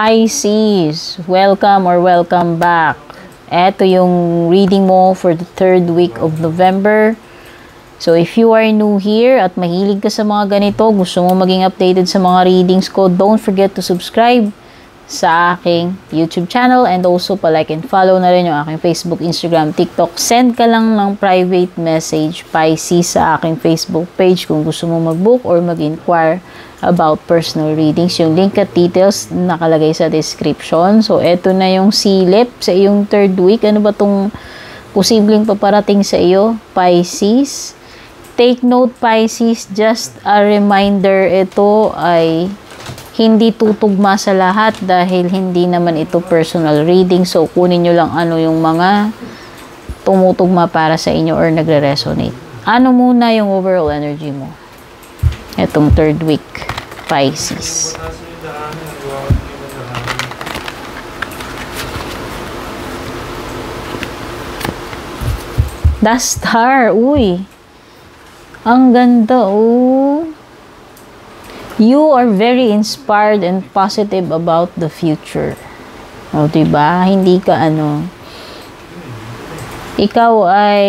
Pisces, welcome or welcome back. Ito yung reading mo for the 3rd week of November. So, if you are new here at mahilig ka sa mga ganito, gusto mo maging updated sa mga readings ko, don't forget to subscribe sa aking YouTube channel and also pa-like and follow na rin yung aking Facebook, Instagram, TikTok. Send ka lang ng private message, Pisces, sa aking Facebook page kung gusto mo mag-book or mag-inquire about personal readings. Yung link at details nakalagay sa description. So, eto na yung silip sa iyong 3rd week. Ano ba tong posibleng paparating sa iyo, Pisces? Take note, Pisces, just a reminder, ito ay hindi tutugma sa lahat dahil hindi naman ito personal reading. So, kunin nyo lang ano yung mga tumutugma para sa inyo or nagre-resonate. Ano muna yung overall energy mo? Itong 3rd week, Pisces. The Star. Uy. Ang ganda, oh. You are very inspired and positive about the future. O, diba? Hindi ka ikaw ay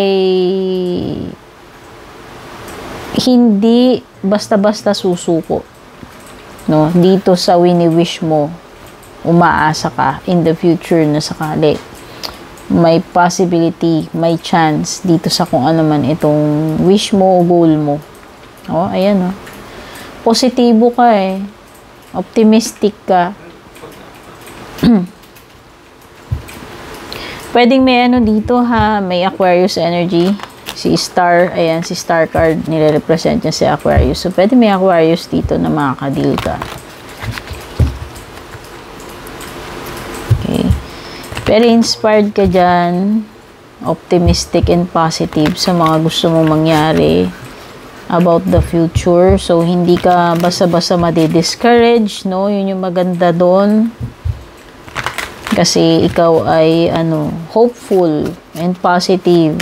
hindi basta-basta susuko. No? Dito sa wini-wish mo, umaasa ka in the future na sakali. May possibility, may chance dito sa kung ano man itong wish mo o goal mo. O, ayan, o. Positibo ka eh. Optimistic ka. Pwedeng may dito ha, may Aquarius energy. Si Star, ayan, si Star card, nire-represent niya si Aquarius. So, pwede may Aquarius dito na makakadil ka. Okay. Very inspired ka dyan. Optimistic and positive sa mga gusto mong mangyari about the future. So, hindi ka basta-basta madi-discourage, no? Yun yung maganda doon. Kasi ikaw ay, hopeful and positive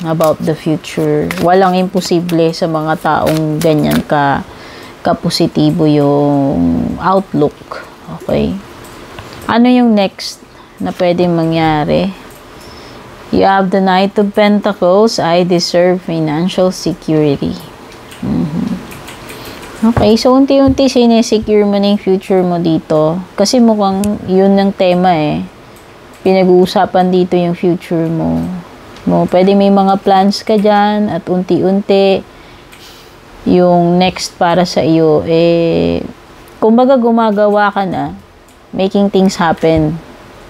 about the future. Walang imposible sa mga taong ganyan ka-positibo yung outlook. Okay? Ano yung next na pwedeng mangyari? You have the Knight of Pentacles. I deserve financial security. Okay, so unti-unti sinesecure mo na yung future mo dito. Kasi mukhang yun ang tema eh. Pinag-uusapan dito yung future mo. Pwede may mga plans ka dyan at unti-unti yung next para sa iyo kumbaga gumagawa ka na, making things happen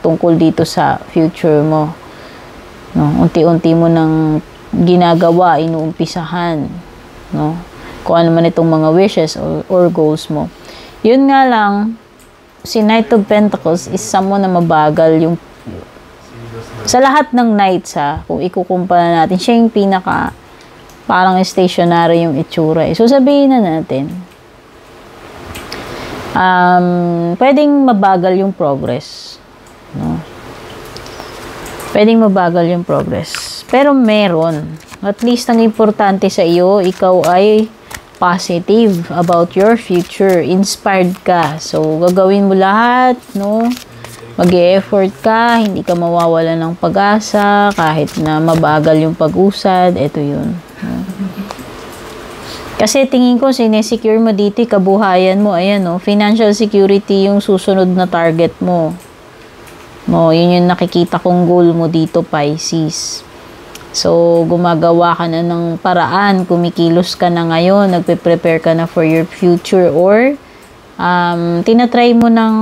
tungkol dito sa future mo. No, unti-unti mo nang ginagawa, inuumpisahan, no? Kung ano man itong mga wishes or goals mo. Yun nga lang, si Knight of Pentacles is someone na mabagal yung sa lahat ng knights kung ikukumpara natin, siya yung pinaka parang stationary yung itsura So sabihin na natin, pwedeng mabagal yung progress, no? Pwedeng mabagal yung progress. Pero meron. At least ang importante sa iyo, ikaw ay positive about your future. Inspired ka. So, gagawin mo lahat, no? Mag-e-effort ka. Hindi ka mawawala ng pag-asa. Kahit na mabagal yung pag-usad. Ito yun. No? Kasi tingin ko, sinesecure mo dito, kabuhayan mo. Ayan, no? Financial security yung susunod na target mo. No, yun yung nakikita kong goal mo dito, Pisces. So, gumagawa ka na ng paraan, kumikilos ka na ngayon, nagpe-prepare ka na for your future or tinatry mo ng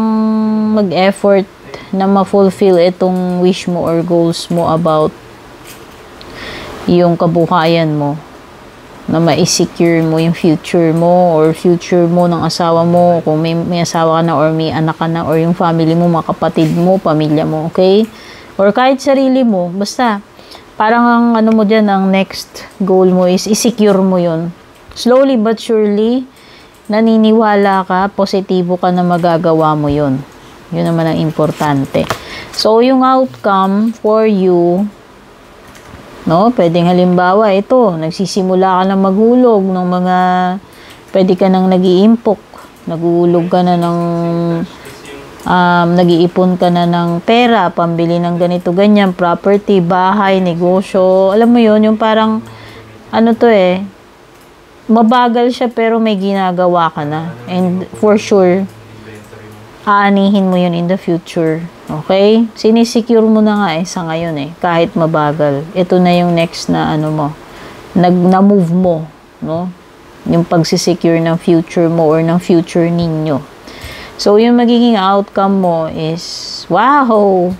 mag-effort na ma-fulfill itong wish mo or goals mo about yung kabuhayan mo, na ma-secure mo yung future mo or future mo ng asawa mo, kung may asawa ka na or may anak ka na or yung family mo, mga kapatid mo, pamilya mo, okay? Or kahit sarili mo, basta parang ang mo dyan, ang next goal mo is i-secure mo yun. Slowly but surely, naniniwala ka, positibo ka na magagawa mo yun. Yun naman ang importante. So, yung outcome for you, no, pwedeng halimbawa, ito, nagsisimula ka na maghulog ng mga, pwede ka nang nag-iimpok, naghulog ka na ng Nag-iipon ka na ng pera, pambili ng ganito, ganyan, property, bahay, negosyo. Alam mo yon, yung parang, ano to eh, mabagal siya pero may ginagawa ka na. And for sure, aanihin mo yun in the future. Okay? Sinisecure mo na nga sa ngayon kahit mabagal. Ito na yung next na ano mo, na-move mo, no? Yung pagsisecure ng future mo or ng future ninyo. So, yung magiging outcome mo is, wow!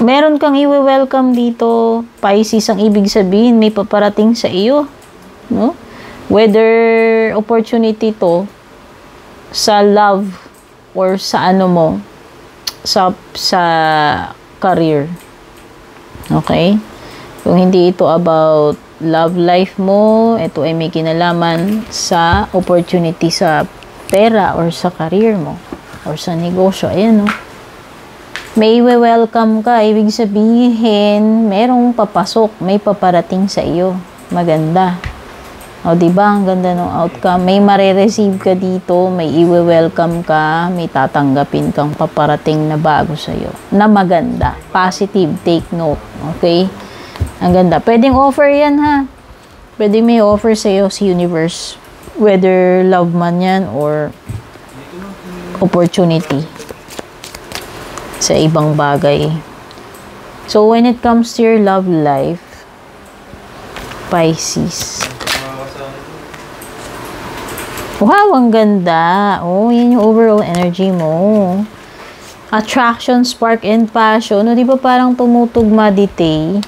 Meron kang i-welcome dito, Pisces, ang ibig sabihin, may paparating sa iyo. No? Whether opportunity to, sa love, or sa ano mo, sa career. Okay? Kung hindi ito about love life mo, ito ay may kinalaman sa opportunity sa pera or sa career mo or sa negosyo. Ayan, no? May welcome ka. Ibig sabihin, merong papasok, may paparating sa iyo. Maganda. O, diba? Ang ganda ng outcome. May mare-receive ka dito, may welcome ka, may tatanggapin kang paparating na bago sa iyo. Na maganda. Positive. Take note. Okay? Ang ganda. Pwedeng offer yan, ha? Pwede may offer sa'yo si universe. Whether love man yan or opportunity sa ibang bagay. So, when it comes to your love life, Pisces. Wow, ang ganda. Oh, yan yung overall energy mo. Attraction, spark, and passion. No, di ba parang tumutugma dite?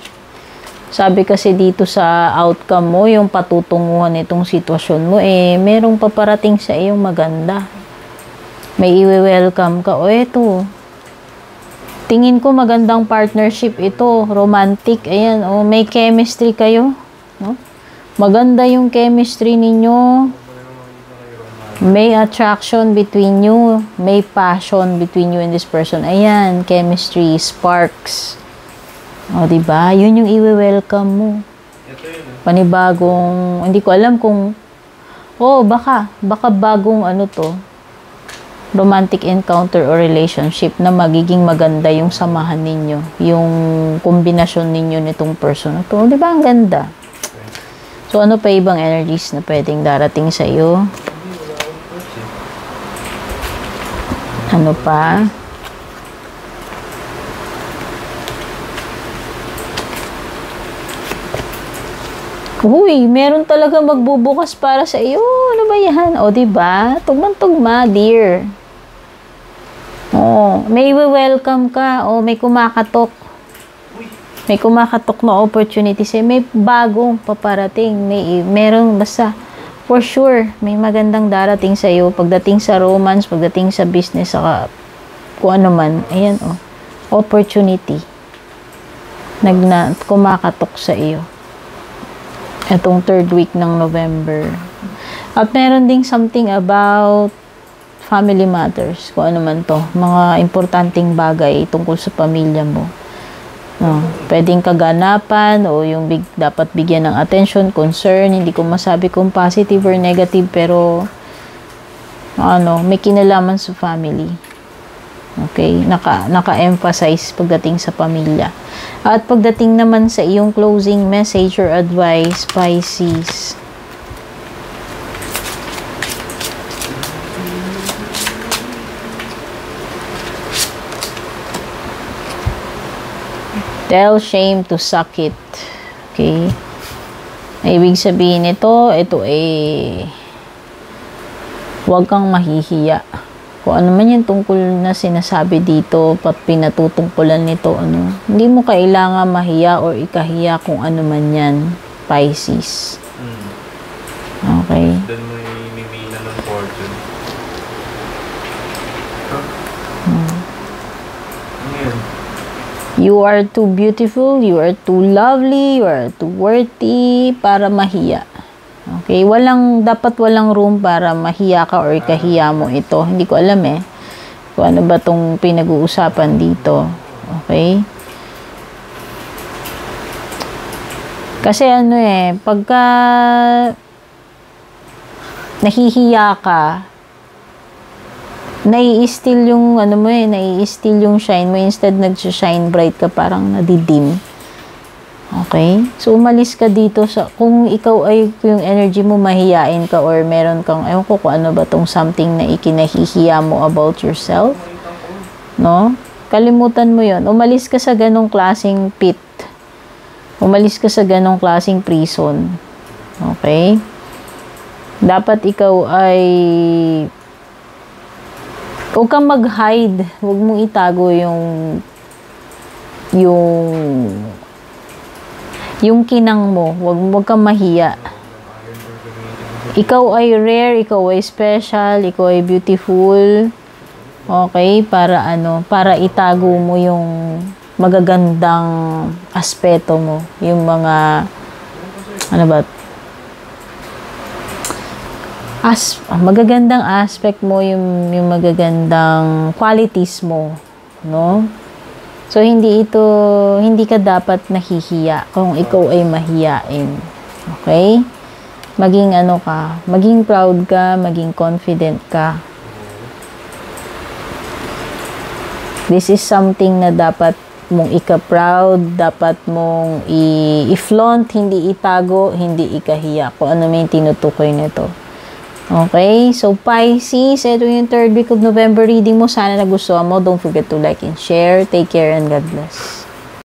Sabi kasi dito sa outcome mo, yung patutunguhan nitong sitwasyon mo, merong paparating sa iyong maganda. May i-welcome ka. O, eto. Tingin ko magandang partnership ito. Romantic. Ayan, may chemistry kayo. No? Maganda yung chemistry ninyo. May attraction between you. May passion between you and this person. Ayan, chemistry, sparks. O, diba? Yun yung i-welcome mo. Panibagong, hindi ko alam kung, baka bagong ano to, romantic encounter or relationship na magiging maganda yung samahan ninyo. Yung kombinasyon ninyo nitong person na to. Diba? Ang ganda. So, ano pa ibang energies na pwedeng darating sa iyo? Ano pa? Uy, meron talaga magbubukas para sa iyo. Ano ba yan? O, diba? Tugma-tugma, dear. O, may welcome ka. O, may kumakatok. May kumakatok na opportunity sa'yo. May bagong paparating. Meron basta. For sure, may magandang darating sa iyo. Pagdating sa romance, pagdating sa business, saka kung ano man. Ayan, opportunity. Kumakatok sa iyo. Itong 3rd week ng November. At meron ding something about family matters. Kung ano man to. Mga importanteng bagay tungkol sa pamilya mo. Pwedeng kaganapan o yung dapat bigyan ng attention, concern. Hindi ko masabi kung positive or negative, pero may kinalaman sa family. Okay? Naka-emphasize pagdating sa pamilya. At pagdating naman sa iyong closing message or advice, Pisces. Tell shame to suck it. Okay? Ibig sabihin ito huwag kang mahihiya. Kung ano man yung tungkol na sinasabi dito, pinatutungkulan nito, hindi mo kailangan mahiya or ikahiya kung ano man yan, Pisces. Okay? Doon mo imimila ng fortune. You are too beautiful, you are too lovely, you are too worthy para mahiya. Okay? Dapat walang room para mahiya ka or ikahiya mo ito. Hindi ko alam kung ano ba tong pinag-uusapan dito. Okay? Kasi pagka nahihiya ka, nai-steal yung ano mo nai-steal yung shine mo, instead nag-shine bright ka, parang nadidim. Okay? So, umalis ka dito kung ikaw ay, yung energy mo mahiyain ka, or meron kang, ewan ko kung ano ba tong something na ikinahihiya mo about yourself. No? Kalimutan mo yon. Umalis ka sa ganong klaseng pit. Umalis ka sa ganong klaseng prison. Okay? Dapat ikaw ay, huwag kang mag-hide. Huwag mong itago yung kinang mo. Huwag kang mahiya. Ikaw ay rare, ikaw ay special, ikaw ay beautiful. Okay? Para itago mo yung magagandang aspeto mo. Yung mga, magagandang aspect mo, yung magagandang qualities mo. No? So, hindi ka dapat nahihiya kung ikaw ay mahiyain. Okay? Maging maging proud ka, maging confident ka. This is something na dapat mong ika-proud, dapat mong i-flaunt, hindi itago, hindi ikahiya. Kung ano may tinutukoy nito. Okay? So, Pisces, ito yung 3rd week of November reading mo. Sana nagustuhan mo. Don't forget to like and share. Take care and God bless.